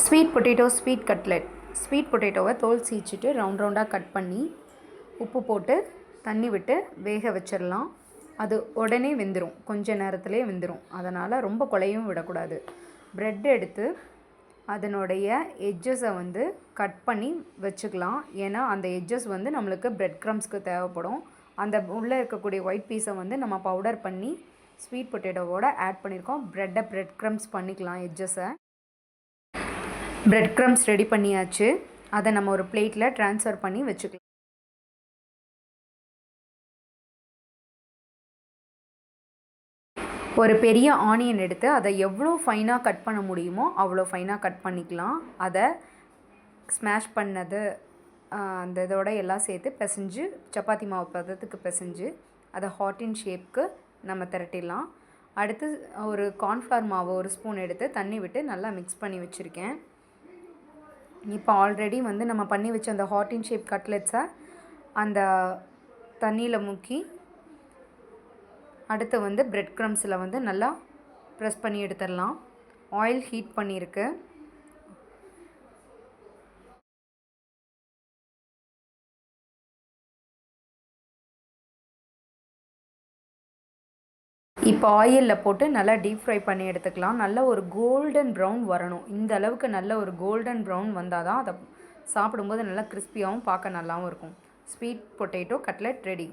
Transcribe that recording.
Sweet potato sweet cutlet. Sweet பொட்டேட்டோவை தோல் சீச்சிட்டு ரவுண்டாக கட் பண்ணி உப்பு போட்டு தண்ணி விட்டு வேக வச்சிடலாம். அது உடனே வெந்துடும், கொஞ்ச நேரத்துலேயே வெந்துடும். அதனால் ரொம்ப குழையும் விடக்கூடாது. ப்ரெட் எடுத்து அதனுடைய எட்ஜஸை வந்து கட் பண்ணி வச்சுக்கலாம். ஏன்னா அந்த எட்ஜஸ் வந்து நம்மளுக்கு ப்ரெட் க்ரம்ஸ்க்கு தேவைப்படும். அந்த உள்ளே இருக்கக்கூடிய ஒயிட் பீஸை வந்து நம்ம பவுடர் பண்ணி ஸ்வீட் பொட்டேட்டோவோட ஆட் பண்ணியிருக்கோம். ப்ரெட் க்ரம்ஸ் பண்ணிக்கலாம் எட்ஜஸை. ப்ரெட் க்ரம்ஸ் ரெடி பண்ணியாச்சு. அதை நம்ம ஒரு பிளேட்டில் ட்ரான்ஸ்ஃபர் பண்ணி வச்சுக்கலாம். ஒரு பெரிய ஆனியன் எடுத்து அதை எவ்வளோ ஃபைனாக கட் பண்ண முடியுமோ அவ்வளோ ஃபைனாக கட் பண்ணிக்கலாம். அதை ஸ்மாஷ் பண்ணது அந்த இதோட எல்லாம் சேர்த்து பிசைஞ்சு சப்பாத்தி மாவு பதத்துக்கு பிசைஞ்சு அதை ஹார்டின் ஷேப்க்கு நம்ம திரட்டிடலாம். அடுத்து ஒரு கார்ன்ஃப்ளவர் மாவு ஒரு ஸ்பூன் எடுத்து தண்ணி விட்டு நல்லா மிக்ஸ் பண்ணி வச்சுருக்கேன். இப்போ ஆல்ரெடி வந்து நம்ம பண்ணி வச்ச அந்த ஹார்டின் ஷேப் கட்லெட்ஸை அந்த தண்ணியில் முக்கி அடுத்து வந்து ப்ரெட் க்ரம்ஸில் வந்து நல்லா ப்ரெஸ் பண்ணி எடுத்துடலாம். ஆயில் ஹீட் பண்ணியிருக்கு. இப்போ ஆயிலில் போட்டு நல்லா டீப் ஃப்ரை பண்ணி எடுத்துக்கலாம். நல்ல ஒரு கோல்டன் ப்ரௌன் வரணும். இந்த அளவுக்கு நல்ல ஒரு கோல்டன் ப்ரௌன் வந்தால் தான் அதை சாப்பிடும்போது நல்லா கிறிஸ்பியாகவும் பார்க்க நல்லாவும் இருக்கும். Sweet potato cutlet ready.